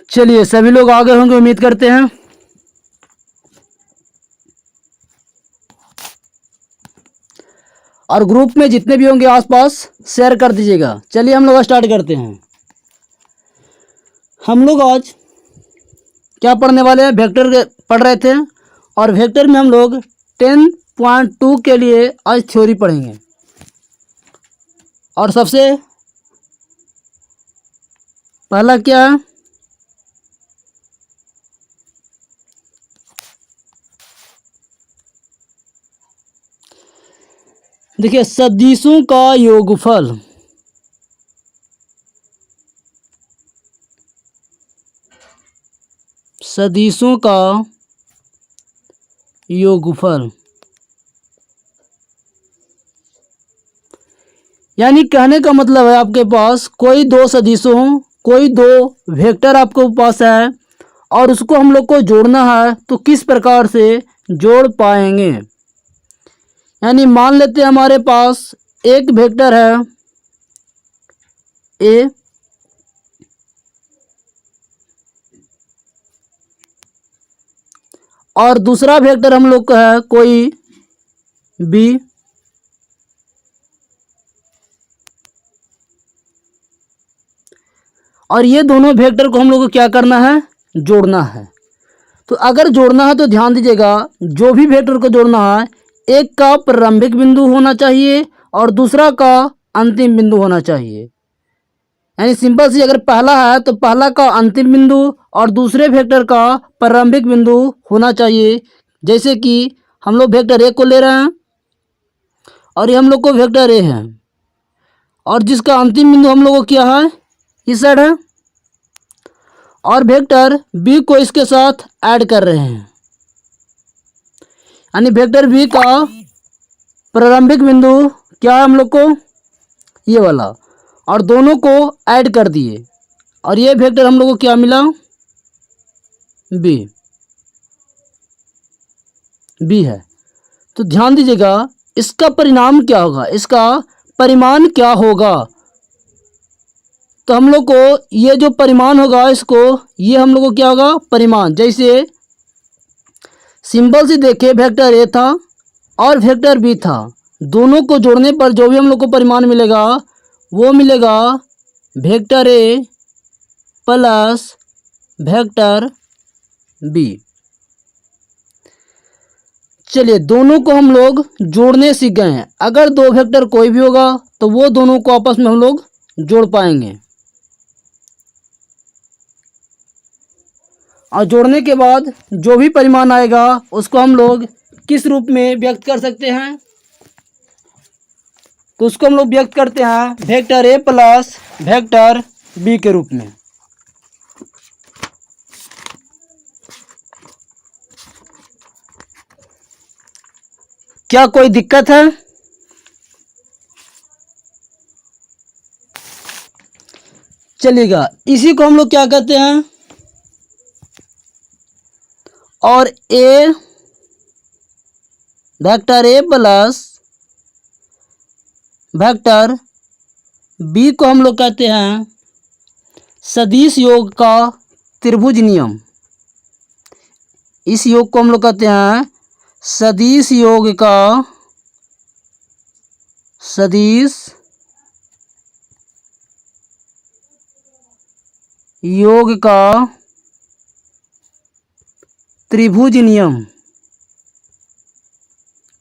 चलिए सभी लोग आगे होंगे उम्मीद करते हैं। और ग्रुप में जितने भी होंगे आसपास शेयर कर दीजिएगा। चलिए हम लोग स्टार्ट करते हैं। हम लोग आज क्या पढ़ने वाले हैं, वेक्टर पढ़ रहे थे और वेक्टर में हम लोग 10.2 के लिए आज थ्योरी पढ़ेंगे। और सबसे पहला क्या है, देखिए सदिशों का योगफल। सदिशों का योगफल यानी कहने का मतलब है आपके पास कोई दो सदिश हो, कोई दो वेक्टर आपके पास है और उसको हम लोग को जोड़ना है तो किस प्रकार से जोड़ पाएंगे। यानी मान लेते हैं हमारे पास एक वेक्टर है ए और दूसरा वेक्टर हम लोग का है कोई बी। और ये दोनों वेक्टर को हम लोग को क्या करना है, जोड़ना है। तो अगर जोड़ना है तो ध्यान दीजिएगा, जो भी वेक्टर को जोड़ना है एक का प्रारंभिक बिंदु होना चाहिए और दूसरा का अंतिम बिंदु होना चाहिए। यानी सिंपल सी, अगर पहला है तो पहला का अंतिम बिंदु और दूसरे वेक्टर का प्रारंभिक बिंदु होना चाहिए। जैसे कि हम लोग वेक्टर ए को ले रहे हैं और ये हम लोग को वेक्टर ए है और जिसका अंतिम बिंदु हम लोग को क्या है, इस साइड है, और वेक्टर बी को इसके साथ ऐड कर रहे हैं। यानी वेक्टर बी का प्रारंभिक बिंदु क्या है हम लोग को, ये वाला, और दोनों को ऐड कर दिए और ये वेक्टर हम लोग को क्या मिला, बी। बी है। तो ध्यान दीजिएगा इसका परिणाम क्या होगा, इसका परिमाण क्या होगा। तो हम लोग को ये जो परिमाण होगा, इसको ये हम लोग को क्या होगा, परिमाण। जैसे सिंपल से देखिए, वेक्टर ए था और वेक्टर बी था, दोनों को जोड़ने पर जो भी हम लोग को परिमाण मिलेगा वो मिलेगा vector A plus vector B. चलिए दोनों को हम लोग जोड़ने सीख गए हैं। अगर दो वेक्टर कोई भी होगा तो वो दोनों को आपस में हम लोग जोड़ पाएंगे। और जोड़ने के बाद जो भी परिमाण आएगा उसको हम लोग किस रूप में व्यक्त कर सकते हैं, तो उसको हम लोग व्यक्त करते हैं vector A plus vector B के रूप में। क्या कोई दिक्कत है? चलिएगा, इसी को हम लोग क्या कहते हैं, और a vector A plus vector B को हम लोग कहते हैं सदिश योग का त्रिभुज नियम। इस योग को हम लोग कहते हैं सदिश योग का त्रिभुज नियम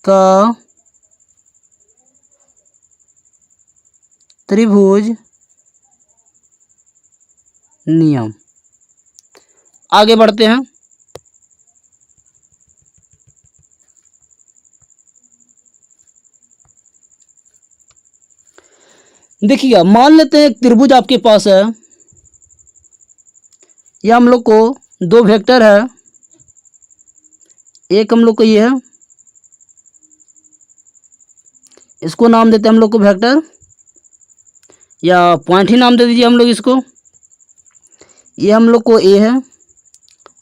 का त्रिभुज नियम। आगे बढ़ते हैं। देखिएगा, मान लेते हैं एक त्रिभुज आपके पास है, यह हम लोग को दो वेक्टर है, एक हम लोग को ये है, इसको नाम देते हैं हम लोग को वेक्टर या पॉइंट ही नाम दे दीजिए हम लोग इसको। ये हम लोग को ए है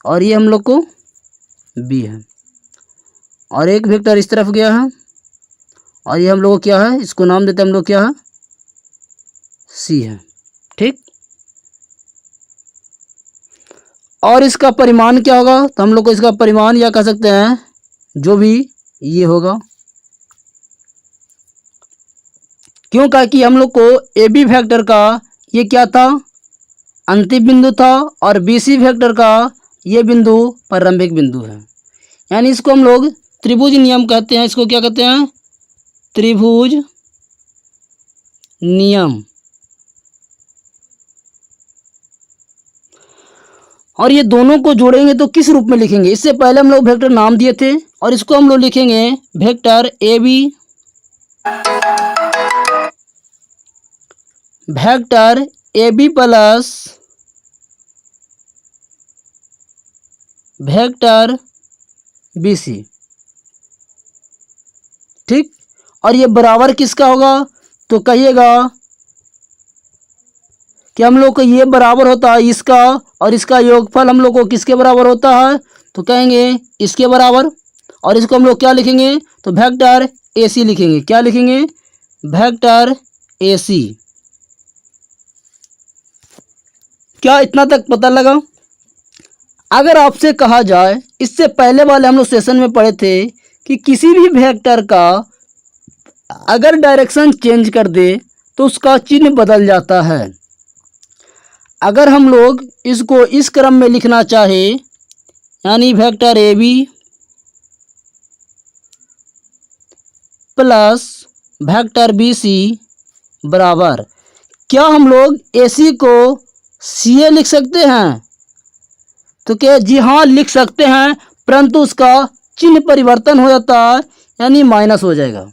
और ये हम लोग को बी है, और एक वेक्टर इस तरफ गया है और ये हम लोग को क्या है, इसको नाम देते हैं हम लोग क्या है, सी है। ठीक। और इसका परिमाण क्या होगा, तो हम लोग को इसका परिमाण या कह सकते हैं जो भी ये होगा। क्यों, कहा कि हम लोग को ए बी वेक्टर का ये क्या था, अंतिम बिंदु था, और बी सी वेक्टर का ये बिंदु प्रारंभिक बिंदु है। यानी इसको हम लोग त्रिभुज नियम कहते हैं। इसको क्या कहते हैं, त्रिभुज नियम। और ये दोनों को जोड़ेंगे तो किस रूप में लिखेंगे, इससे पहले हम लोग वेक्टर नाम दिए थे, और इसको हम लोग लिखेंगे vector A B, vector A B plus vector B C. ठीक, और ये बराबर किसका होगा, तो कहिएगा कि हम लोग को ये बराबर होता है इसका, और इसका योगफल हम लोग को किसके बराबर होता है, तो कहेंगे इसके बराबर। और इसको हम लोग क्या लिखेंगे, तो वेक्टर ए सी लिखेंगे। क्या लिखेंगे, वेक्टर ए सी। क्या इतना तक पता लगा। अगर आपसे कहा जाए, इससे पहले वाले हम लोग सेशन में पढ़े थे कि किसी भी वेक्टर का अगर डायरेक्शन चेंज कर दे तो उसका चिन्ह बदल जाता है। अगर हम लोग इसको इस क्रम में लिखना चाहे, यानी vector A B plus vector B C बराबर, क्या हम लोग ए सी को सी ए लिख सकते हैं, तो क्या जी हाँ लिख सकते हैं, परंतु उसका चिन्ह परिवर्तन हो जाता है, यानी माइनस हो जाएगा।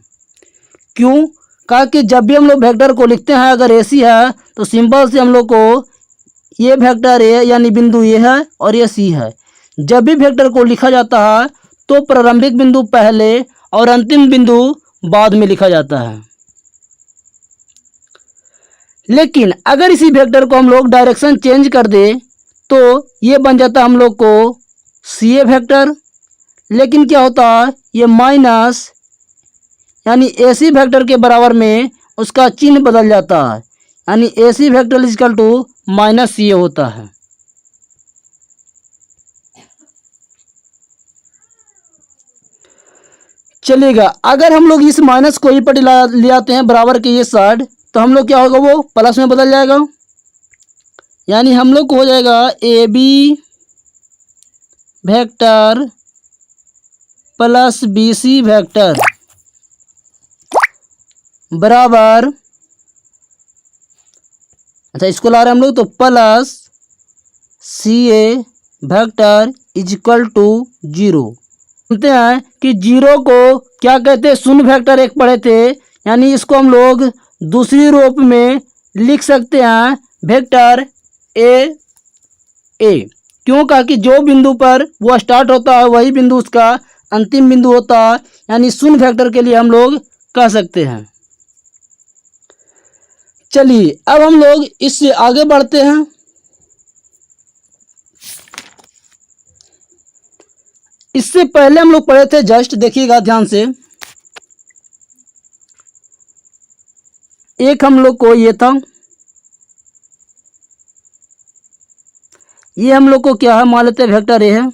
क्यों, कहा कि जब भी हम लोग वेक्टर को लिखते हैं अगर ए सी है तो सिंपल से हम लोग को ये वेक्टर ए यानी बिंदु ए है और ये सी है। जब भी वेक्टर को लिखा जाता है तो प्रारंभिक बिंदु पहले और अंतिम बिंदु बाद में लिखा जाता है। लेकिन अगर इसी वेक्टर को हम लोग डायरेक्शन चेंज कर दे तो ये बन जाता हम लोग को सी ए वेक्टर। लेकिन क्या होता है, ये माइनस यानी ए सी वेक्टर के बराबर में उसका चिन्ह बदल जाता है, यानी ए C vector equal to minus सी ए होता है। चलेगा, अगर हम लोग इस माइनस को ही पर ले आते हैं बराबर के ये साइड, तो हम लोग क्या होगा, वो प्लस में बदल जाएगा। यानी हम लोग को हो जाएगा A B vector plus B C vector बराबर, अच्छा इसको ला रहे हैं हम लोग, तो plus C A vector is equal to 0। सुनते हैं कि 0 को क्या कहते हैं, शून्य वेक्टर एक पढ़े थे, यानी इसको हम लोग दूसरी रूप में लिख सकते हैं वेक्टर ए ए। क्यों, कहा कि जो बिंदु पर वो स्टार्ट होता है वही बिंदु उसका अंतिम बिंदु होता है, यानी शून्य वेक्टर के लिए हम लोग कह सकते हैं। चलिए अब हम लोग इससे आगे बढ़ते हैं। इससे पहले हम लोग पढ़े थे, जस्ट देखिएगा ध्यान से, एक हम लोग को ये था, ये हम लोग को क्या है मान लेते हैं वेक्टर ए है,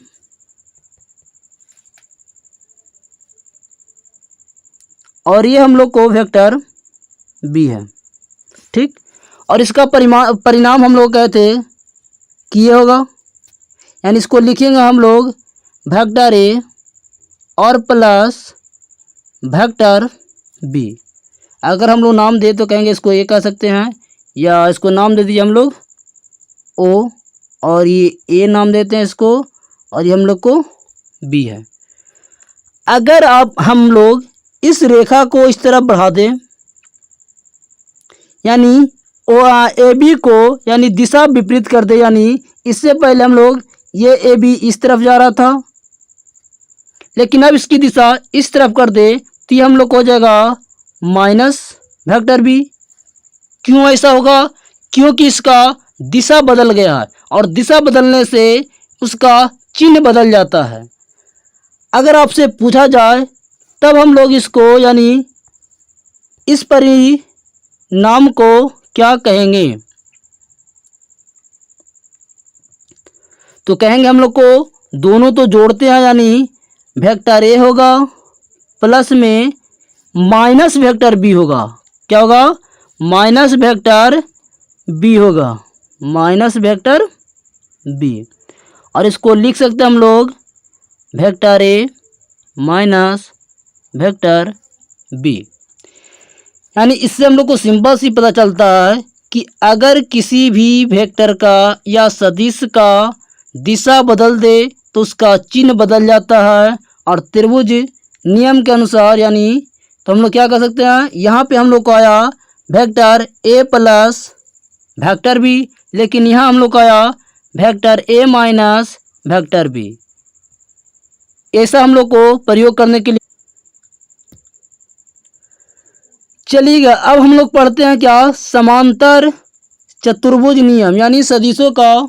और ये हम लोग को वेक्टर बी है। ठीक, और इसका परिणाम हम लोग कहते थे कि ये होगा, यानी इसको लिखेंगे हम लोग वेक्टर ए और प्लस वेक्टर बी। अगर हम लोग नाम दे तो कहेंगे इसको ए कह सकते हैं, या इसको नाम दे दीजिए हम लोग ओ, और ये ए नाम देते हैं इसको, और ये हम लोग को बी है। अगर आप हम लोग इस रेखा को इस तरफ बढ़ा दें, यानी ए बी को यानी दिशा विपरीत कर दे, यानी इससे पहले हम लोग ये ए बी इस तरफ जा रहा था, लेकिन अब इसकी दिशा इस तरफ कर दे तो ये हम लोग को हो जाएगा माइनस वेक्टर बी। क्यों ऐसा होगा, क्योंकि इसका दिशा बदल गया है, और दिशा बदलने से उसका चिन्ह बदल जाता है। अगर आपसे पूछा जाए तब हम लोग इसको यानी इस परिणाम को क्या कहेंगे, तो कहेंगे हम लोग को दोनों तो जोड़ते हैं, यानी वेक्टर ए होगा प्लस में माइनस वेक्टर बी होगा। क्या होगा? माइनस वेक्टर बी होगा, माइनस वेक्टर बी। और इसको लिख सकते हैं हम लोग vector A minus vector B. यानी इससे हम लोग को सिंपल सी पता चलता है कि अगर किसी भी वेक्टर का या सदिश का दिशा बदल दे तो उसका चिन्ह बदल जाता है। और त्रिभुज नियम के अनुसार यानी तो हम लोग क्या कर सकते हैं, यहाँ पे हम लोग को आया vector A plus vector B, लेकिन यहाँ हम लोग को आया vector A minus vector B. ऐसा हम लोग को प्रयोग करने के लिए चलिएगा। अब हम लोग पढ़ते हैं क्या, समांतर चतुर्भुज नियम यानी सदिशों का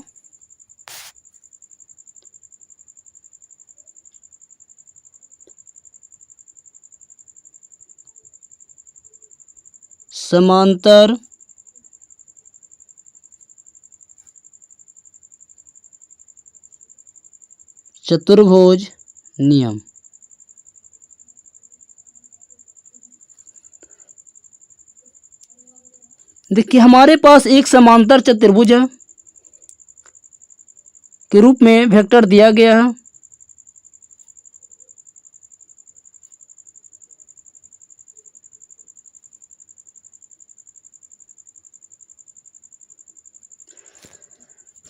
समांतर चतुर्भुज नियम। देखिए हमारे पास एक समांतर चतुर्भुज है के रूप में वेक्टर दिया गया है।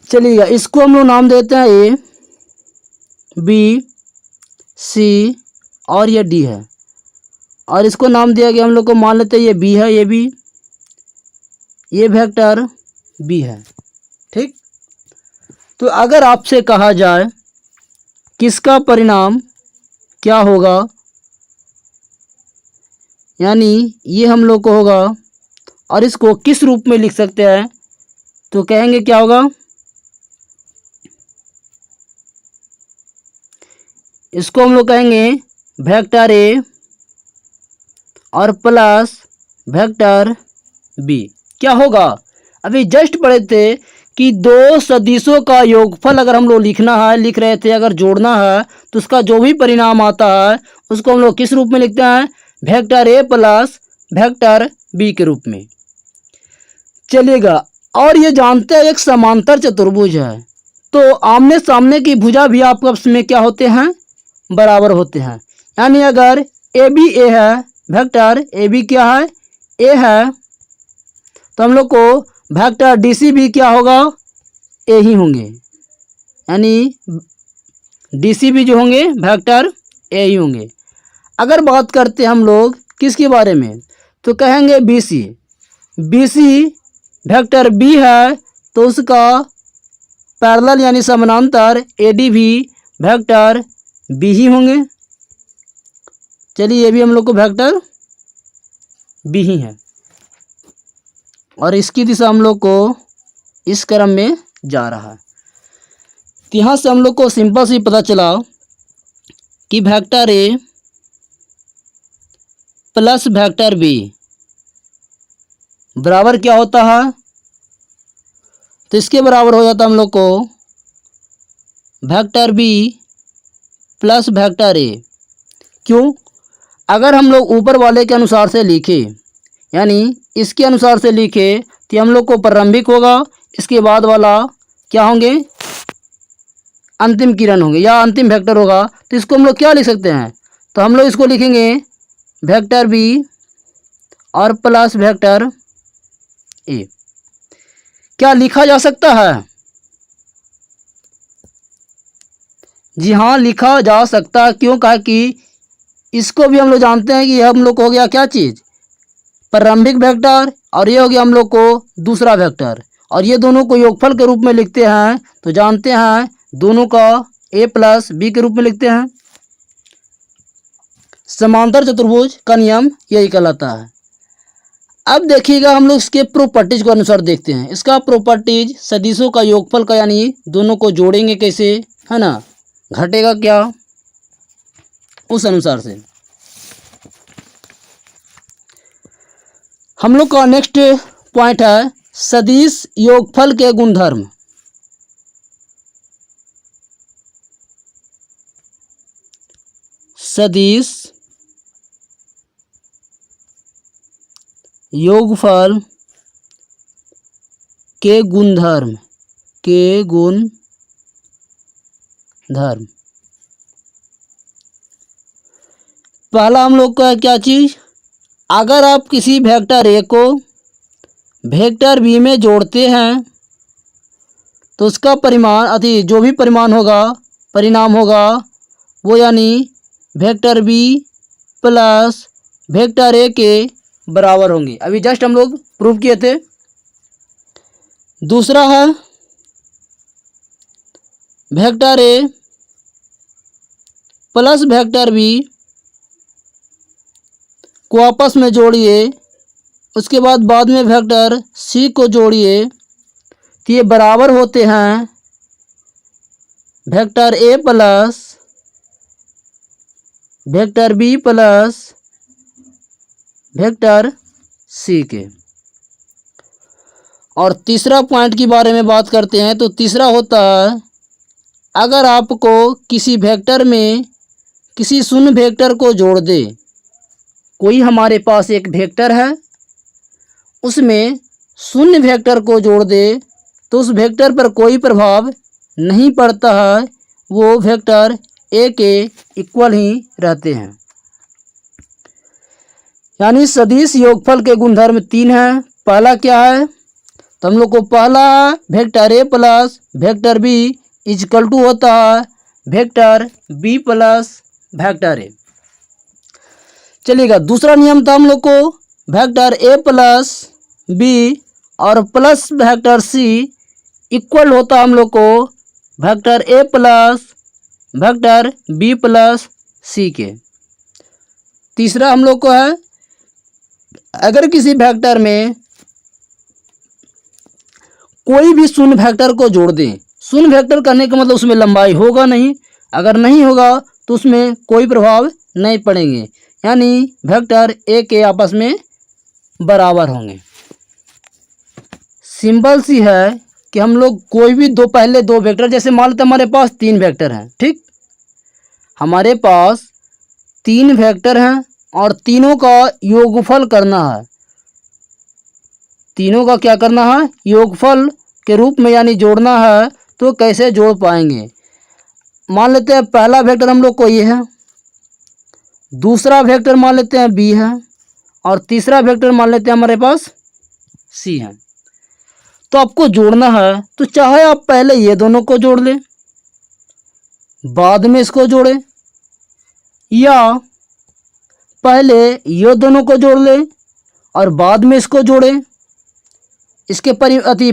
चलिएगा इसको हम लोग नाम देते हैं ए बी सी और ये डी है। और इसको नाम दिया गया हम लोग को, मान लेते हैं ये बी है, ये बी, ये वेक्टर बी है। ठीक, तो अगर आपसे कहा जाए किसका परिणाम क्या होगा, यानी ये हम लोग को होगा और इसको किस रूप में लिख सकते हैं, तो कहेंगे क्या होगा, इसको हम लोग कहेंगे वेक्टर ए और प्लस वेक्टर बी। क्या होगा, अभी जस्ट पढ़े थे कि दो सदिशों का योगफल अगर हम लोग लिखना है, लिख रहे थे, अगर जोड़ना है तो उसका जो भी परिणाम आता है उसको हम लोग किस रूप में लिखते हैं, vector A plus vector B के रूप में। चलिएगा, और ये जानते हैं एक समांतर चतुर्भुज है तो आमने सामने की भुजा भी आपस में क्या होते हैं, बराबर होते हैं। यानी अगर ए बी ए है, वेक्टर ए बी क्या है, ए है, तो हम लोग को वेक्टर डी सी भी क्या होगा, ए ही होंगे। यानी डी सी भी जो होंगे वेक्टर ए ही होंगे। अगर बात करते हैं हम लोग किसके बारे में, तो कहेंगे B C. B C vector B है तो उसका पैरेलल यानी समानांतर ए डी भी वेक्टर बी ही होंगे। चलिए ये भी हम लोग को वेक्टर बी ही है और इसकी दिशा हम लोग को इस क्रम में जा रहा है। तो यहाँ से हम लोग को सिंपल सी पता चला कि vector A plus vector B बराबर क्या होता है, तो इसके बराबर हो जाता है हम लोग को vector B plus vector A. क्यों, अगर हम लोग ऊपर वाले के अनुसार से लिखे यानी इसके अनुसार से लिखे तो हम लोग को प्रारंभिक होगा, इसके बाद वाला क्या होंगे, अंतिम किरण होंगे या अंतिम वेक्टर होगा। तो इसको हम लोग क्या लिख सकते हैं, तो हम लोग इसको लिखेंगे वेक्टर बी और प्लस वेक्टर ए। क्या लिखा जा सकता है, जी हाँ लिखा जा सकता है। क्यों, कहा कि इसको भी हम लोग जानते हैं कि यह हम लोग को हो गया क्या चीज़, प्रारंभिक वेक्टर, और ये हो गया हम लोग को दूसरा वेक्टर, और ये दोनों को योगफल के रूप में लिखते हैं तो जानते हैं दोनों का ए प्लस बी के रूप में लिखते हैं। समांतर चतुर्भुज का नियम यही कहलाता है। अब देखिएगा हम लोग इसके प्रॉपर्टीज को अनुसार देखते हैं। इसका प्रॉपर्टीज सदिशों का योगफल का यानी दोनों को जोड़ेंगे कैसे, है ना, घटेगा क्या, उस अनुसार से हम लोग का नेक्स्ट पॉइंट है सदिश योगफल के गुणधर्म। सदिश योगफल के गुणधर्म पहला हम लोग का क्या चीज़, अगर आप किसी वेक्टर ए को वेक्टर बी में जोड़ते हैं तो उसका परिमाण जो भी परिणाम होगा वो यानी vector B plus vector A के बराबर होंगे। अभी जस्ट हम लोग प्रूव किए थे। दूसरा है vector A plus vector B को आपस में जोड़िए, उसके बाद में वेक्टर सी को जोड़िए तो ये बराबर होते हैं vector A plus vector B plus vector C के। और तीसरा पॉइंट के बारे में बात करते हैं तो तीसरा होता है, अगर आपको किसी वेक्टर में किसी शून्य वेक्टर को जोड़ दे, कोई हमारे पास एक वेक्टर है उसमें शून्य वेक्टर को जोड़ दे तो उस वेक्टर पर कोई प्रभाव नहीं पड़ता है, वो वेक्टर ए के इक्वल ही रहते हैं। यानी सदिश योगफल के गुणधर्म 3 हैं। पहला क्या है, तो हम लोग को पहला vector A plus vector B is equal to होता है vector B plus vector A. चलिएगा, दूसरा नियम था हम लोग को वेक्टर ए प्लस बी और प्लस वेक्टर सी इक्वल होता हम लोग को vector A plus vector B plus C के। तीसरा हम लोग को है, अगर किसी वेक्टर में कोई भी शून्य वेक्टर को जोड़ दें, शून्य वेक्टर करने का मतलब उसमें लंबाई होगा नहीं, अगर नहीं होगा तो उसमें कोई प्रभाव नहीं पड़ेंगे, यानी वेक्टर ए के आपस में बराबर होंगे। सिंपल सी है कि हम लोग कोई भी पहले दो वेक्टर, जैसे मान लेते हमारे पास 3 वेक्टर हैं, ठीक, हमारे पास 3 वेक्टर हैं और तीनों का योगफल करना है। तीनों का क्या करना है, योगफल के रूप में यानी जोड़ना है। तो कैसे जोड़ पाएंगे, मान लेते हैं पहला वेक्टर हम लोग को ये है, दूसरा वेक्टर मान लेते हैं बी है और तीसरा वेक्टर मान लेते हैं हमारे पास सी है। तो आपको जोड़ना है तो चाहे आप पहले ये दोनों को जोड़ लें बाद में इसको जोड़ें, या पहले ये दोनों को जोड़ लें और बाद में इसको जोड़ें, इसके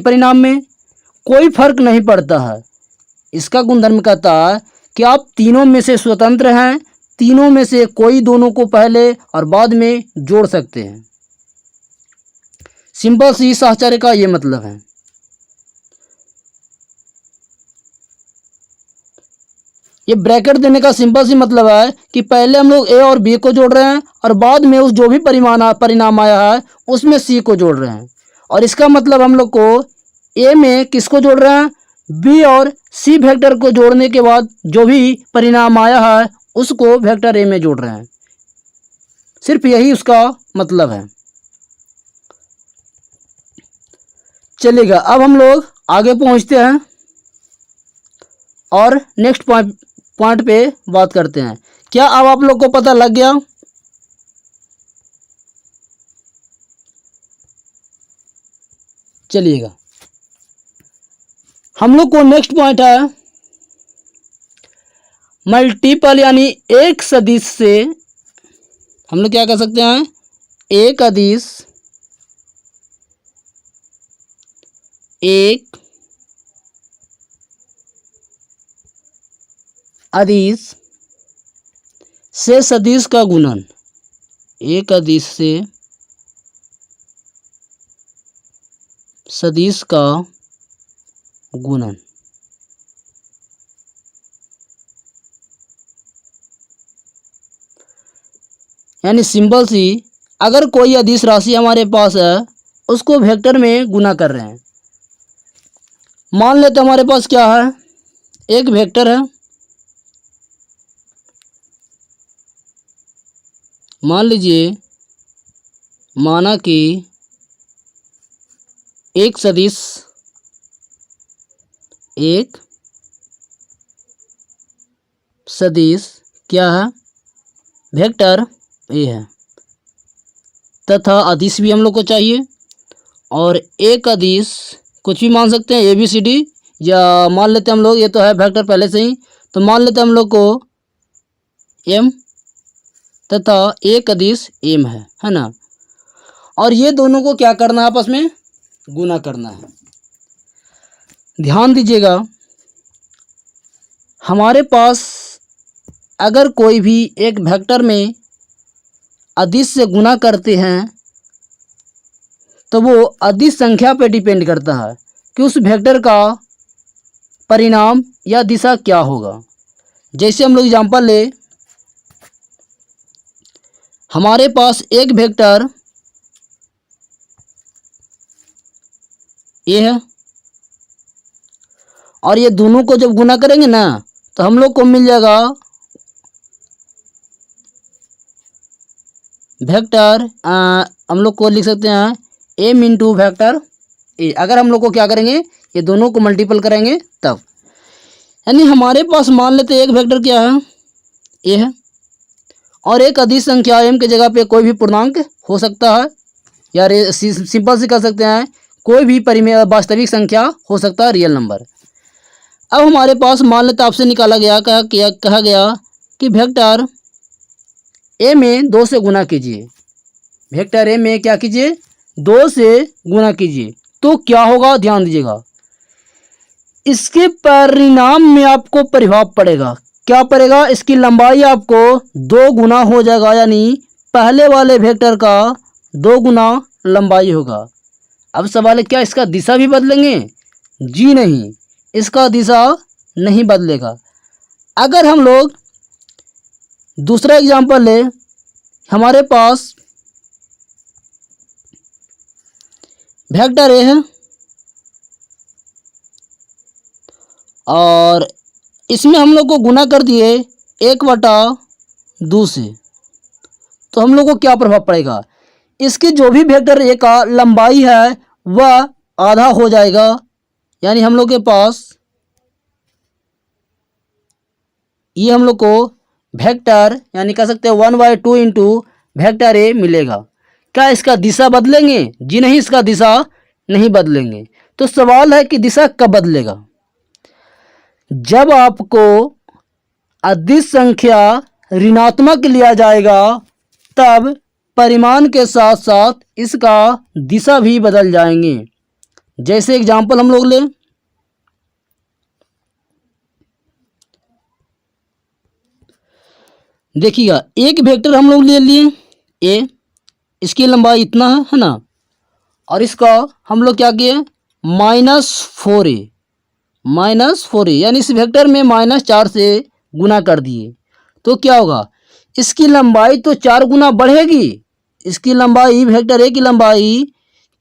परिणाम में कोई फर्क नहीं पड़ता है। इसका गुणधर्म कहता है कि आप तीनों में से स्वतंत्र हैं, तीनों में से कोई दोनों को पहले और बाद में जोड़ सकते हैं। सिंपल सी साहचर्य का ये मतलब है। ये ब्रैकेट देने का सिंपल सी मतलब है कि पहले हम लोग ए और बी को जोड़ रहे हैं और बाद में उस जो भी परिणाम आया है उसमें सी को जोड़ रहे हैं। और इसका मतलब हम लोग को ए में किसको जोड़ रहे हैं, बी और सी वेक्टर को जोड़ने के बाद जो भी परिणाम आया है उसको वेक्टर ए में जोड़ रहे हैं। सिर्फ यही उसका मतलब है। चलिएगा, अब हम लोग आगे पहुंचते हैं और नेक्स्ट पॉइंट पे बात करते हैं। क्या अब आप लोग को पता लग गया? चलिएगा, हम लोग को नेक्स्ट पॉइंट है मल्टीपल, यानी एक सदिश से हम लोग क्या कर सकते हैं, एक अदिश से सदिश का गुणन, एक अदिश से सदिश का गुणन। यानी सिंपल सी, अगर कोई अदिश राशि हमारे पास है उसको वेक्टर में गुना कर रहे हैं। मान लेते हमारे पास क्या है, एक वेक्टर है मान लीजिए माना कि एक सदिश क्या है, वेक्टर ए है, तथा अदिश भी हम लोग को चाहिए, और एक अदिश कुछ भी मान सकते हैं, ए बी सी डी, या मान लेते हैं हम लोग, ये तो है वेक्टर पहले से ही, तो मान लेते हैं हम लोग को एम, तथा एक अदिश एम है ना। और ये दोनों को क्या करना है, आपस में गुना करना है। ध्यान दीजिएगा, हमारे पास अगर कोई भी एक वेक्टर में अदिश से गुना करते हैं तो वो अदिश संख्या पे डिपेंड करता है कि उस वेक्टर का परिणाम या दिशा क्या होगा। जैसे हम लोग एग्जांपल ले, हमारे पास एक वेक्टर ये है, और ये दोनों को जब गुना करेंगे ना तो हम लोग को मिल जाएगा वेक्टर, हम लोग को लिख सकते हैं एम इंटू वेक्टर ए। अगर हम लोग को क्या करेंगे, ये दोनों को मल्टीपल करेंगे तब, यानी हमारे पास मान लेते हैं एक वेक्टर क्या है, ए है, और एक अदिश संख्या एम की जगह पे कोई भी पूर्णांक हो सकता है, या सिंपल से कह सकते हैं कोई भी वास्तविक संख्या हो सकता है, रियल नंबर। अब हमारे पास मान लेते आपसे निकाला गया, कहा गया कि वेक्टर ए में 2 से गुना कीजिए, वेक्टर ए में क्या कीजिए, 2 से गुना कीजिए, तो क्या होगा, ध्यान दीजिएगा, इसके परिणाम में आपको प्रभाव पड़ेगा। क्या पड़ेगा, इसकी लंबाई आपको 2 गुना हो जाएगा, यानी पहले वाले वेक्टर का 2 गुना लंबाई होगा। अब सवाल है क्या इसका दिशा भी बदलेंगे? जी नहीं, इसका दिशा नहीं बदलेगा। अगर हम लोग दूसरा एग्जांपल ले, हमारे पास वेक्टर ए है और इसमें हम लोग को गुना कर दिए 1/2 से, तो हम लोग को क्या प्रभाव पड़ेगा, इसकी जो भी वेक्टर ए का लंबाई है वह आधा हो जाएगा, यानी हम लोग के पास ये हम लोग को वेक्टर यानी कह सकते हैं 1/2 इंटू वेक्टर ए मिलेगा। क्या इसका दिशा बदलेंगे? जी नहीं, इसका दिशा नहीं बदलेंगे। तो सवाल है कि दिशा कब बदलेगा? जब आपको अदिश संख्या ऋणात्मक लिया जाएगा तब परिमाण के साथ साथ इसका दिशा भी बदल जाएंगे। जैसे एग्जाम्पल हम लोग लें, देखिएगा, एक वेक्टर हम लोग ले लिए ए, इसकी लंबाई इतना है ना, और इसका हम लोग क्या किए, -4a यानी इस वेक्टर में -4 से गुना कर दिए, तो क्या होगा, इसकी लंबाई तो 4 गुना बढ़ेगी, इसकी लंबाई वेक्टर ए की लंबाई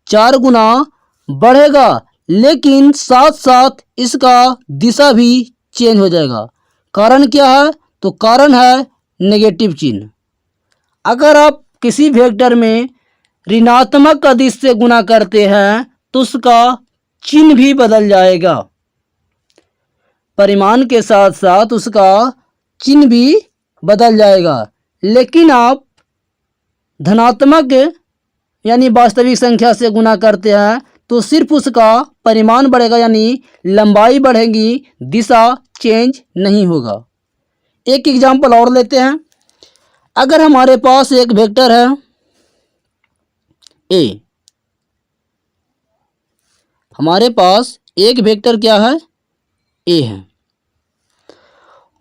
4 गुना बढ़ेगा, लेकिन साथ साथ इसका दिशा भी चेंज हो जाएगा। कारण क्या है? तो कारण है नेगेटिव चिन्ह। अगर आप किसी वेक्टर में ऋणात्मक अदिश से गुना करते हैं तो उसका चिन्ह भी बदल जाएगा, परिमाण के साथ साथ उसका चिन्ह भी बदल जाएगा। लेकिन आप धनात्मक यानी वास्तविक संख्या से गुना करते हैं तो सिर्फ उसका परिमाण बढ़ेगा, यानी लंबाई बढ़ेगी, दिशा चेंज नहीं होगा। एक एग्जाम्पल और लेते हैं। अगर हमारे पास एक वेक्टर है ए, हमारे पास एक वेक्टर क्या है, ए है,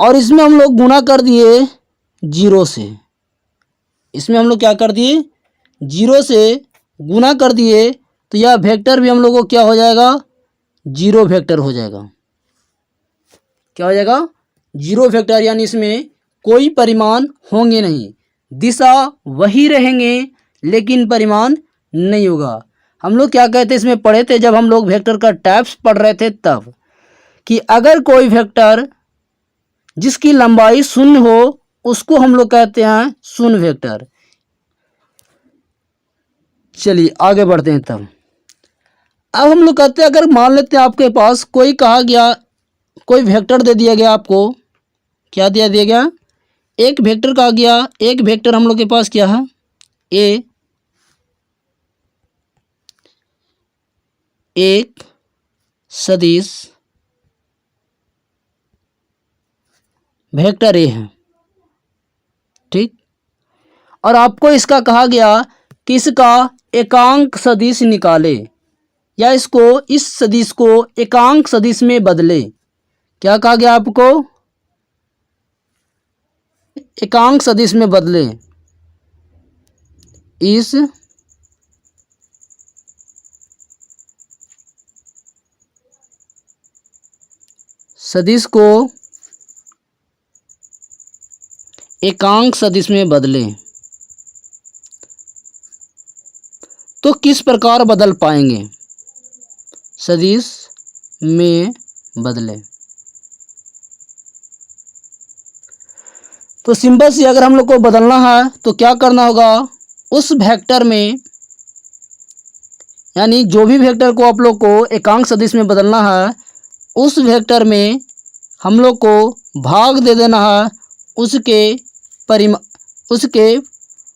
और इसमें हम लोग गुना कर दिए 0 से, इसमें हम लोग क्या कर दिए, 0 से गुना कर दिए, तो यह वेक्टर भी हम लोग को क्या हो जाएगा, 0 वेक्टर हो जाएगा। क्या हो जाएगा, 0 वेक्टर, यानी इसमें कोई परिमाण होंगे नहीं, दिशा वही रहेंगे लेकिन परिमाण नहीं होगा। हम लोग क्या कहते इसमें पढ़े थे जब हम लोग वेक्टर का टाइप्स पढ़ रहे थे तब, कि अगर कोई वेक्टर जिसकी लंबाई 0 हो उसको हम लोग कहते हैं शून्य वेक्टर, चलिए आगे बढ़ते हैं। तब अब हम लोग कहते हैं, अगर मान लेते हैं आपके पास कोई कहा गया, कोई वेक्टर दे दिया गया आपको, क्या दिया गया, एक वेक्टर कहा गया, एक वेक्टर हम लोग के पास क्या है, ए, एक सदिश वेक्टर ए है, ठीक। और आपको इसका कहा गया कि इसका एकांक सदिश निकाले, या इसको, इस सदिश को एकांक सदिश में बदले। क्या कहा गया आपको, एकांक सदिश में बदले। इस सदिश को एकांक सदिश में बदले। तो किस प्रकार बदल पाएंगे, सदिश में बदले। तो सिंपल सी, अगर हम लोग को बदलना है तो क्या करना होगा, उस वेक्टर में, यानी जो भी वेक्टर को आप लोग को एकांक सदिश में बदलना है, उस वेक्टर में हम लोग को भाग दे देना है उसके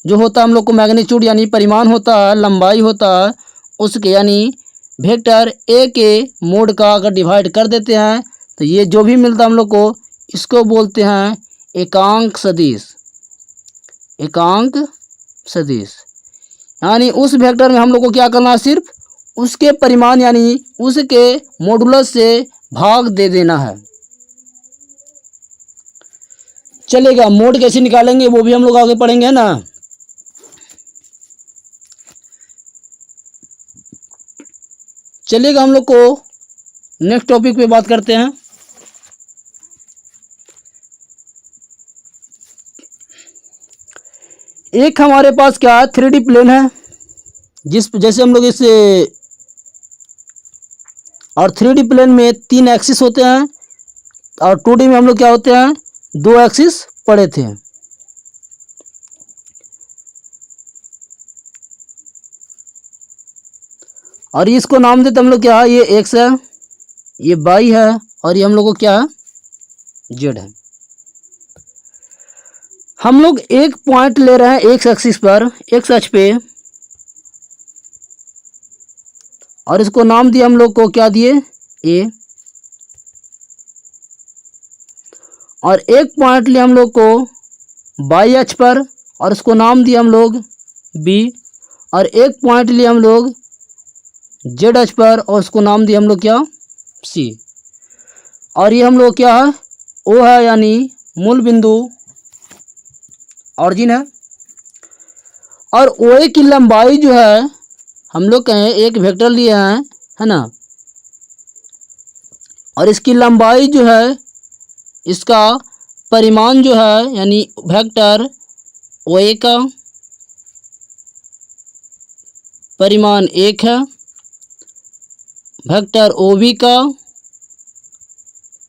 जो होता है हम लोग को मैग्नीट्यूड यानी परिमाण होता है, लंबाई होता है उसके, यानी वेक्टर ए के मोड का अगर डिवाइड कर देते हैं तो ये जो भी मिलता है हम लोग को, इसको बोलते हैं एकांक सदिश। एकांक सदिश यानी उस वेक्टर में हम लोग को क्या करना है, सिर्फ उसके परिमाण यानी उसके मॉडुलस से भाग दे देना है। चलेगा, मोड कैसे निकालेंगे वो भी हम लोग आगे पढ़ेंगे, है ना। चलिएगा, हम लोग को नेक्स्ट टॉपिक पे बात करते हैं। एक हमारे पास क्या है, 3D प्लेन है, जैसे हम लोग इसे, और 3D प्लेन में 3 एक्सिस होते हैं, और 2D में हम लोग क्या होते हैं, 2 एक्सिस पड़े थे। और इसको नाम देते हम लोग क्या है, ये एक्स है, ये वाई है, और ये हम लोग को क्या है, जेड है। हम लोग एक पॉइंट ले रहे हैं एक्स एक्सिस पर, एक्स अक्ष पे, और इसको नाम दिया हम लोग को, क्या दिए, ए। और एक पॉइंट लिया हम लोग को वाई अक्ष पर, और इसको नाम दिया हम लोग बी। और एक पॉइंट लिया हम लोग जेड अक्ष पर, और उसको नाम दिया हम लोग क्या, सी। और ये हम लोग क्या है, ओ है, यानी मूल बिंदु, ऑरिजिन है। और ओ ए की लंबाई जो है, हम लोग कहें एक वेक्टर लिए हैं, है ना, और इसकी लंबाई जो है, इसका परिमाण जो है, यानी वेक्टर ओ ए का परिमाण 1 है, वेक्टर ओ बी का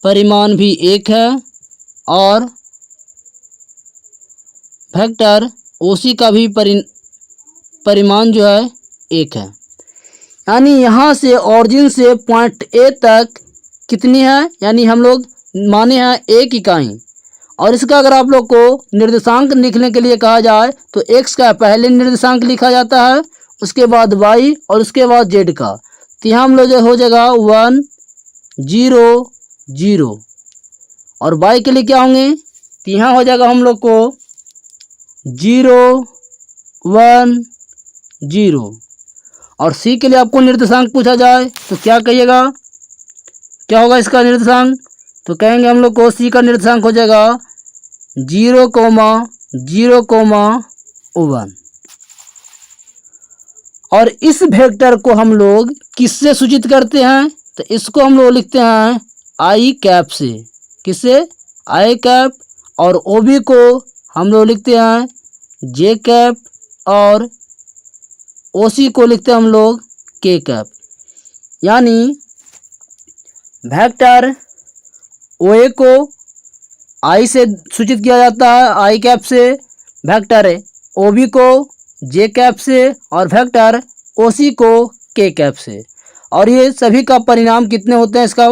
परिमाण भी 1 है, और वेक्टर ओ सी का भी परिमाण जो है 1 है। यानी यहाँ से ऑरिजिन से पॉइंट ए तक कितनी है, यानी हम लोग माने हैं 1 इकाई। और इसका अगर आप लोग को निर्देशांक लिखने के लिए कहा जाए तो एक्स का पहले निर्देशांक लिखा जाता है, उसके बाद वाई, और उसके बाद जेड का। तो यहाँ हम लोग हो जाएगा 1 0 0, और वाई के लिए क्या होंगे, तो यहाँ हो जाएगा हम लोग को 0 1 0। और सी के लिए आपको निर्देशांक पूछा जाए तो क्या कहिएगा, क्या होगा इसका निर्देशांक, तो कहेंगे हम लोग को सी का निर्देशांक हो जाएगा 0,0,1। और इस वेक्टर को हम लोग किससे सूचित करते हैं, तो इसको हम लोग लिखते हैं आई कैप से। किससे, आई कैप। और ओ बी को हम लोग लिखते हैं जे कैप, और ओ सी को लिखते हैं हम लोग के कैप। यानी वेक्टर ओ ए को आई से सूचित किया जाता है, आई कैप से। वेक्टर ओ बी को जे कैप से और वेक्टर ओ सी को के कैप से। और ये सभी का परिणाम कितने होते हैं, इसका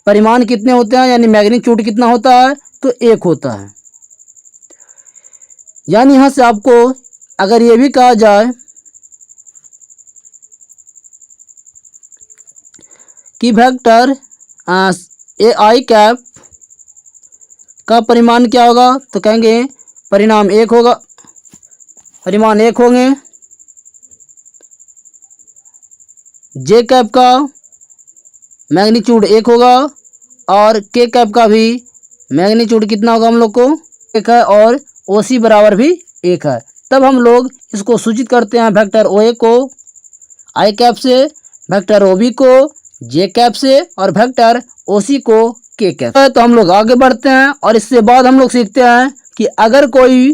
परिमाण कितने होते हैं, यानी मैग्नीट्यूड कितना होता है, तो 1 होता है। यानी यहाँ से आपको अगर ये भी कहा जाए कि वेक्टर ए आई कैप का परिमाण क्या होगा, तो कहेंगे परिमाण 1 होगा, परिमाण 1 होंगे। जे कैप का मैग्नीट्यूड 1 होगा और के कैप का भी मैग्नीट्यूड कितना होगा हम लोग को 1 है, और ओ सी बराबर भी 1 है। तब हम लोग इसको सूचित करते हैं वेक्टर ओ ए को आई कैप से, वेक्टर ओ बी को जे कैप से और वेक्टर ओ सी को के कैप। तो हम लोग आगे बढ़ते हैं और इससे बाद हम लोग सीखते हैं कि अगर कोई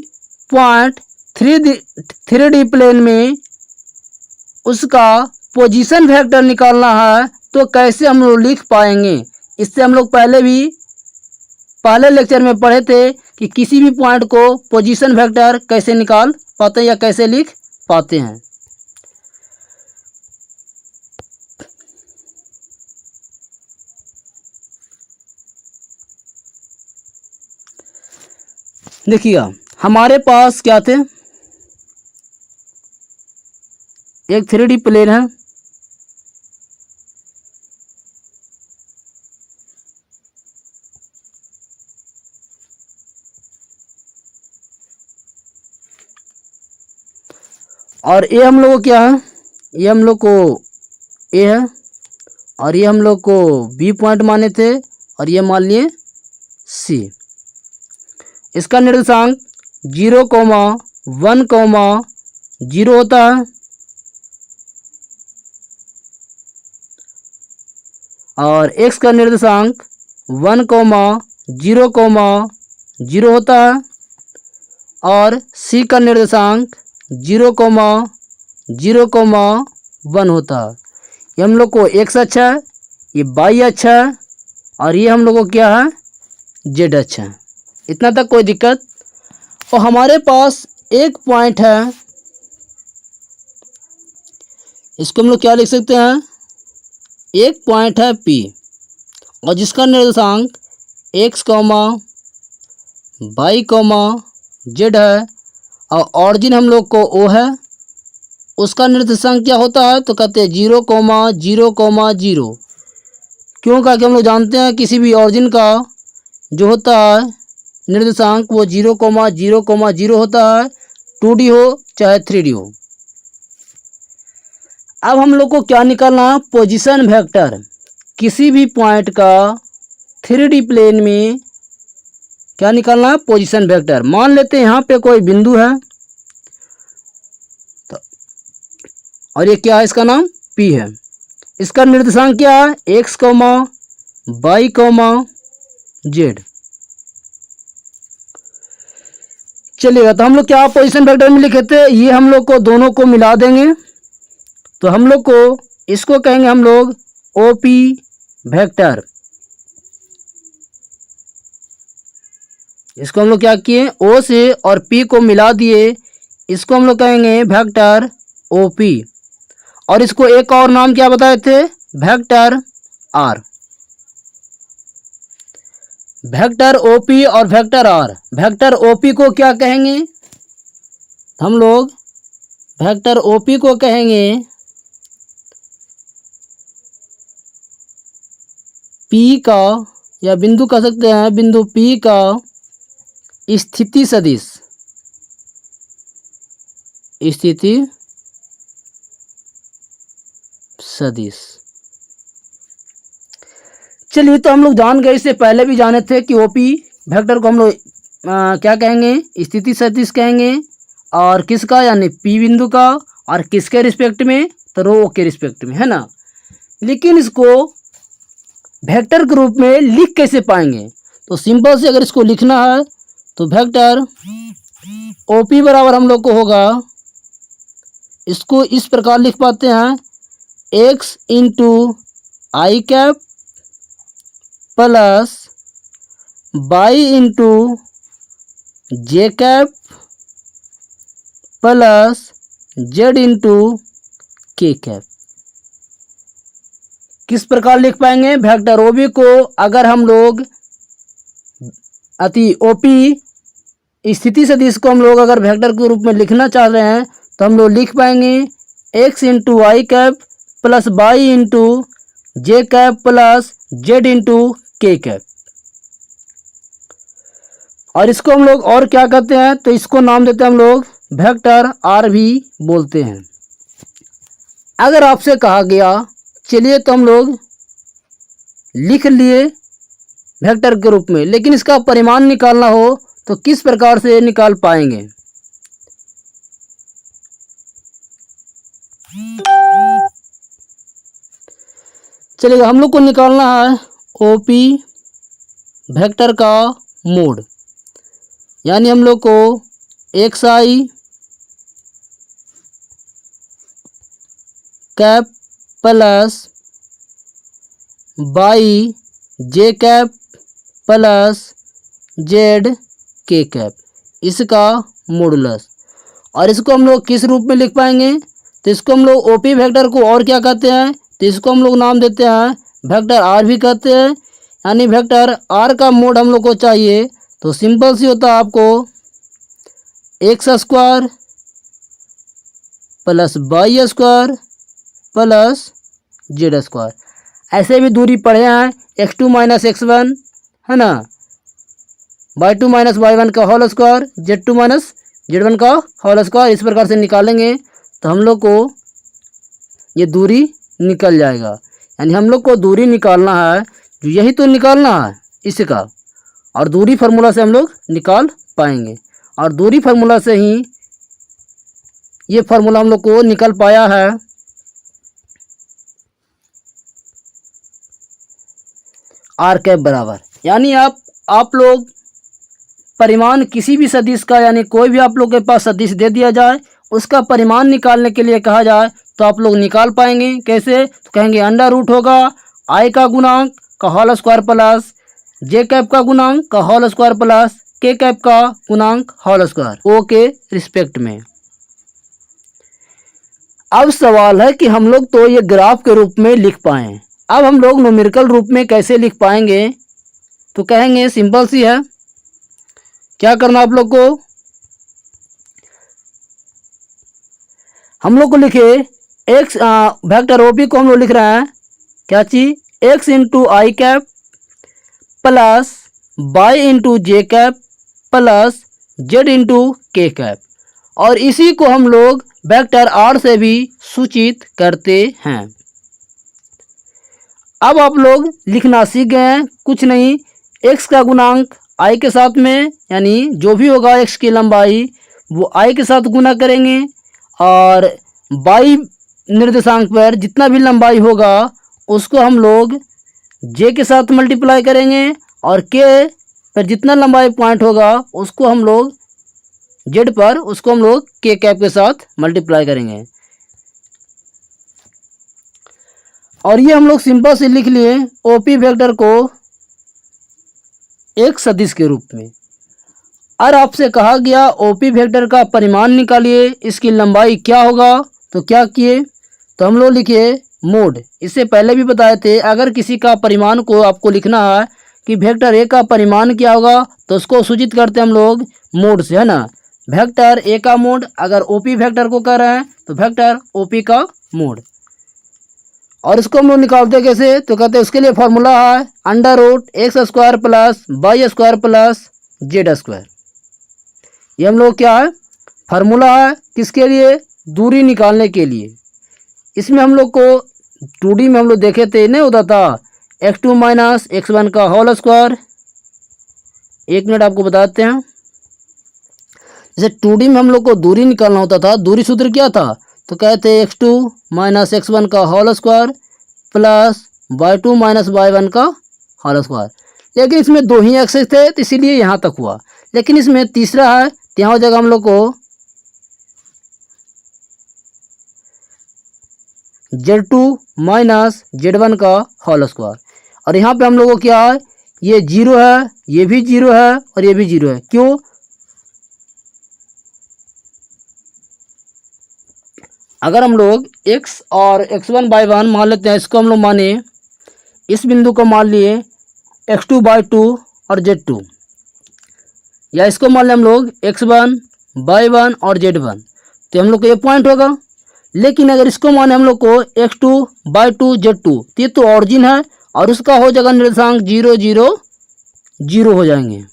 पॉइंट 3D प्लेन में उसका पोजीशन वेक्टर निकालना है तो कैसे हम लोग लिख पाएंगे। इससे हम लोग पहले लेक्चर में पढ़े थे कि किसी भी पॉइंट को पोजीशन वेक्टर कैसे निकाल पाते हैं या कैसे लिख पाते हैं। देखिए हमारे पास क्या थे, एक 3D प्लेन है, और ये हम लोग को क्या है, ये हम लोग को ए है और ये हम लोग को बी पॉइंट माने थे और ये मान लिए सी। इसका निर्देशांक 0,1,0 होता है और x का निर्देशांक 1,0,0 होता है और c का निर्देशांक 0,0,1 होता है। ये हम लोग को x अच्छा है, ये y अच्छा है और ये हम लोग को क्या है, z अच्छा है। इतना तक कोई दिक्कत। और हमारे पास एक पॉइंट है, इसको हम लोग क्या लिख सकते हैं, एक पॉइंट है P और जिसका निर्देशांक x, y, z है और ऑरिजिन हम लोग को O है। उसका निर्देशांक क्या होता है, तो कहते हैं 0,0,0। क्यों, का कि हम लोग जानते हैं किसी भी ऑरिजिन का जो होता है निर्देशांक वो 0,0,0 होता है, 2D हो चाहे 3D हो। अब हम लोग को क्या निकालना, पोजीशन वेक्टर किसी भी पॉइंट का 3D प्लेन में क्या निकालना है, पोजीशन वेक्टर। मान लेते हैं यहाँ पे कोई बिंदु है तो, और ये क्या है, इसका नाम P है। इसका निर्देशांक क्या है, x, y, z। चलिएगा, तो हम लोग क्या पोजीशन वेक्टर में लिखे थे, ये हम लोग को दोनों को मिला देंगे तो हम लोग को इसको कहेंगे हम लोग OP वेक्टर। इसको हम लोग क्या किए, O से और P को मिला दिए, इसको हम लोग कहेंगे वेक्टर OP। और इसको एक और नाम क्या बताए थे, वेक्टर R। वेक्टर OP और वेक्टर R। वेक्टर OP को क्या कहेंगे, हम लोग वेक्टर OP को कहेंगे P का, या बिंदु कह सकते हैं, बिंदु P का स्थिति सदिश। स्थिति सदिश। चलिए, तो हम लोग जान गए, इससे पहले भी जाने थे कि ओपी वेक्टर को हम लोग क्या कहेंगे, स्थिति सदिश कहेंगे। और किसका, यानी पी बिंदु का, और किसके रिस्पेक्ट में, तो रो के रिस्पेक्ट में, है ना। लेकिन इसको वेक्टर के रूप में लिख कैसे पाएंगे, तो सिंपल से अगर इसको लिखना है तो वेक्टर ओपी बराबर हम लोग को होगा, इसको इस प्रकार लिख पाते हैं, x इंटू आई cap plus y into J cap plus Z into K cap. किस प्रकार लिख पाएंगे वेक्टर ओबी को? अगर हम लोग ओपी स्थिति सदिश को हम लोग अगर वेक्टर के रूप में लिखना चाह रहे हैं तो हम लोग लिख पाएंगे X into Y cap plus Y into J cap plus Z into K cap. और इसको हम लोग और क्या कहते हैं तो इसको नाम देते हैं हम लोग वेक्टर आर भी बोलते हैं। अगर आपसे कहा गया चलिए तो हम लोग लिख लिए वेक्टर के रूप में, लेकिन इसका परिमाण निकालना हो तो किस प्रकार से निकाल पाएंगे? चलिए हम लोग को निकालना है ओपी वेक्टर का मोड, यानी हम लोग को x I cap plus by J cap plus Z के कैप, इसका मॉडुलस। और इसको हम लोग किस रूप में लिख पाएंगे तो इसको हम लोग ओपी वेक्टर को और क्या कहते हैं तो इसको हम लोग नाम देते हैं वेक्टर आर भी कहते हैं। यानी वेक्टर आर का मोड हम लोग को चाहिए तो सिंपल सी होता है आपको X square plus Y square plus Z square. ऐसे भी दूरी पढ़े हैं x2 माइनस x1 है ना, y2 माइनस y1 का whole square, z2 minus z1 का होल स्क्वायर। इस प्रकार से निकालेंगे तो हम लोग को ये दूरी निकल जाएगा। यानी हम लोग को दूरी निकालना है, जो यही तो निकालना है इसका, और दूरी फार्मूला से हम लोग निकाल पाएंगे। और दूरी फार्मूला से ही ये फार्मूला हम लोग को निकल पाया है आर कैप बराबर। यानी आप लोग परिमाण किसी भी सदिश का, यानी कोई भी आप लोग के पास सदिश दे दिया जाए उसका परिमाण निकालने के लिए कहा जाए तो आप लोग निकाल पाएंगे। कैसे? तो कहेंगे अंडर रूट होगा आई का गुणांक का होल स्क्वायर प्लस जे कैप का गुणांक का होल स्क्वायर प्लस के कैप का गुणांक होल स्क्वायर ओ के रिस्पेक्ट में। अब सवाल है कि हम लोग तो ये ग्राफ के रूप में लिख पाएं, अब हम लोग न्यूमेरिकल रूप में कैसे लिख पाएंगे? तो कहेंगे सिंपल सी है, क्या करना आप लोग को, हम लोग को लिखे एक्स वेक्टर ओपी को हम लोग लिख रहे हैं क्या चीज एक्स इंटू आई cap plus Y into J cap plus Z into K cap, और इसी को हम लोग वेक्टर आर से भी सूचित करते हैं। अब आप लोग लिखना सीख गए हैं, कुछ नहीं, एक्स का गुणांक आई के साथ में, यानी जो भी होगा एक्स की लंबाई वो आई के साथ गुना करेंगे, और वाई निर्देशांक पर जितना भी लंबाई होगा उसको हम लोग जे के साथ मल्टीप्लाई करेंगे, और के पर जितना लंबाई पॉइंट होगा उसको हम लोग जेड पर उसको हम लोग के कैप के साथ मल्टीप्लाई करेंगे। और ये हम लोग सिंपल से लिख लिए ओपी वेक्टर को एक सदिश के रूप में। और आपसे कहा गया ओपी वेक्टर का परिमाण निकालिए, इसकी लंबाई क्या होगा, तो क्या किए तो हम लोग लिखे मोड। इससे पहले भी बताए थे अगर किसी का परिमाण को आपको लिखना है कि वेक्टर ए का परिमाण क्या होगा तो उसको सूचित करते हैं हम लोग मोड से, है ना। वेक्टर ए का मोड अगर ओपी वेक्टर को कह रहे हैं तो वेक्टर ओपी का मोड। और इसको हम लोग निकालते कैसे तो कहते हैं उसके लिए फॉर्मूला है under root X square plus Y square plus Z square. ये हम लोग क्या है फार्मूला है किसके लिए, दूरी निकालने के लिए। इसमें हम लोग को 2D में हम लोग देखे थे नहीं होता था x2 माइनस x1 का होल स्क्वायर। एक मिनट आपको बताते हैं, जैसे 2D में हम लोग को दूरी निकालना होता था, दूरी सूत्र क्या था तो कहते हैं x2 माइनस x1 का whole square plus y2 minus y1 का होल स्क्वायर। लेकिन इसमें 2 ही एक्सेस थे तो इसीलिए यहाँ तक हुआ, लेकिन इसमें तीसरा है तो यहाँ हो जाएगा हम लोग को z2 माइनस z1 का होल स्क्वायर। और यहाँ पे हम लोग को क्या है, ये 0 है, ये भी 0 है और ये भी 0 है। क्यों अगर हम लोग x और x1/1 मान लेते हैं, इसको हम लोग माने, इस बिंदु को मान लिए x2/2 और z2, या इसको मान लें हम लोग x1/1 और z1, तो हम लोग को ये पॉइंट होगा। लेकिन अगर इसको माने हम लोग को x2/2 z2, तो ये तो ऑरिजिन है और उसका हो जाएगा निर्देशांक 0 0 0 हो जाएंगे।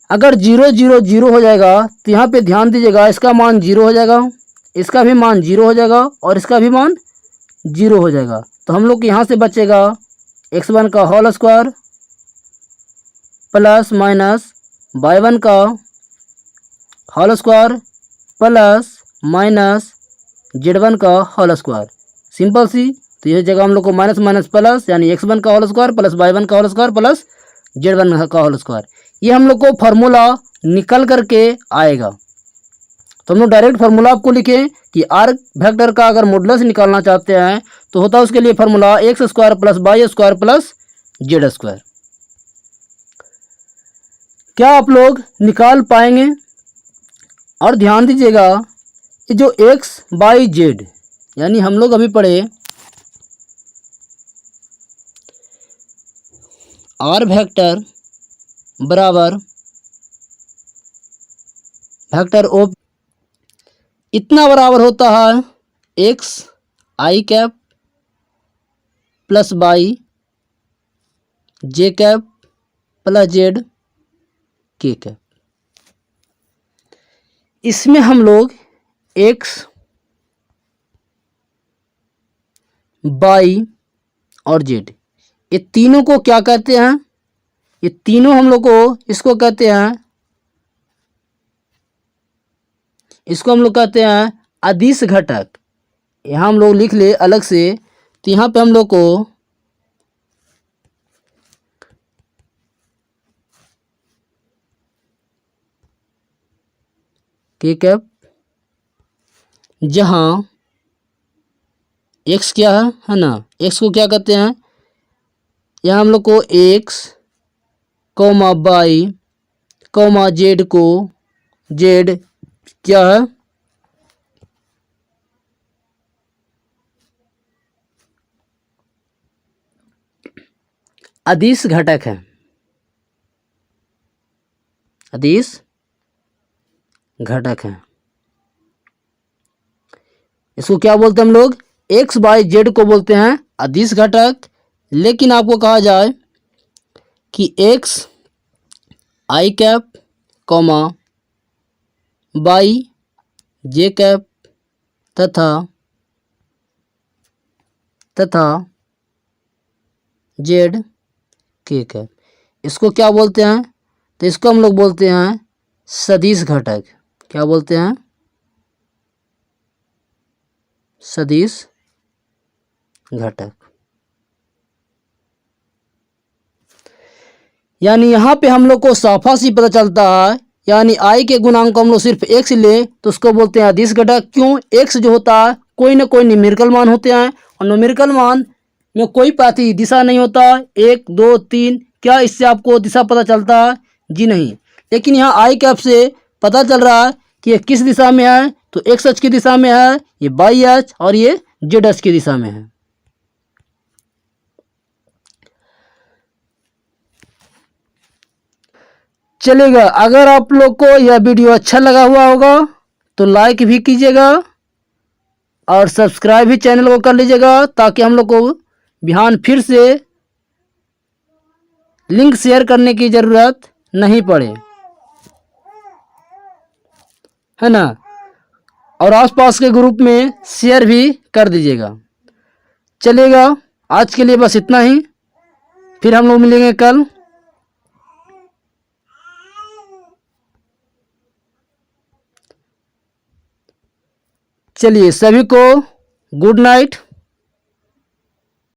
अगर 0 0 0 हो जाएगा तो यहाँ पे ध्यान दीजिएगा, इसका मान 0 हो जाएगा, इसका भी मान 0 हो जाएगा और इसका भी मान 0 हो जाएगा। तो हम लोग को यहाँ से बचेगा x1 का whole square plus minus y1 का whole square plus minus z1 का होल स्क्वायर। सिंपल सी। तो ये जगह हम लोग को माइनस माइनस प्लस, यानी x1 का होल स्क्वायर प्लस y1 का होल स्क्वायर प्लस z1 का होल स्क्वायर, ये हम लोग को फार्मूला निकल करके आएगा। तो हम लोग डायरेक्ट फार्मूला आपको लिखें कि आर वेक्टर का अगर मॉडुलस निकालना चाहते हैं तो होता है उसके लिए formula X square plus Y square plus Z square. क्या आप लोग निकाल पाएंगे? और ध्यान दीजिएगा, ये जो एक्स बाई जेड, यानी हम लोग अभी पढ़े आर वेक्टर बराबर वेक्टर ऑफ इतना बराबर होता है x I cap plus by J cap plus Z के कैप। इसमें हम लोग एक्स बाई और जेड, ये तीनों को क्या कहते हैं? ये तीनों हम लोग को इसको कहते हैं, इसको हम लोग कहते हैं अदिश घटक। यहाँ हम लोग लिख ले अलग से, तो यहाँ पे हम लोग को के कैप, जहाँ एक्स क्या है ना, एक्स को क्या कहते हैं, यहाँ हम लोग को x comma by comma Z को जेड क्या है, अदिश घटक है, अदिश घटक है। इसको क्या बोलते हैं हम लोग? एक्स बाई जेड को बोलते हैं अदिश घटक। लेकिन आपको कहा जाए कि x I cap comma by J cap तथा जेड के कैप, इसको क्या बोलते हैं? तो इसको हम लोग बोलते हैं सदिश घटक। क्या बोलते हैं? सदिश घटक। यानी यहाँ पे हम लोग को साफा सी पता चलता है, यानी आई के गुणांक को हम लोग सिर्फ एक्स ले तो उसको बोलते हैं अदिश घटक। क्यों? एक्स जो होता है कोई ना कोई न्यूमेरिकल मान होते हैं, और न्यूमेरिकल मान में कोई पाती दिशा नहीं होता, 1 2 3। क्या इससे आपको दिशा पता चलता है? जी नहीं। लेकिन यहाँ आई कैप से पता चल रहा है कि ये किस दिशा में है, तो एक्स अक्ष की दिशा में है, ये वाई अक्ष, और ये जेड अक्ष की दिशा में है। चलेगा। अगर आप लोग को यह वीडियो अच्छा लगा हुआ होगा तो लाइक भी कीजिएगा और सब्सक्राइब भी चैनल को कर लीजिएगा, ताकि हम लोग को बिहान फिर से लिंक शेयर करने की ज़रूरत नहीं पड़े, है ना। और आसपास के ग्रुप में शेयर भी कर दीजिएगा। चलेगा, आज के लिए बस इतना ही, फिर हम लोग मिलेंगे कल। चलिए, सभी को गुड नाइट।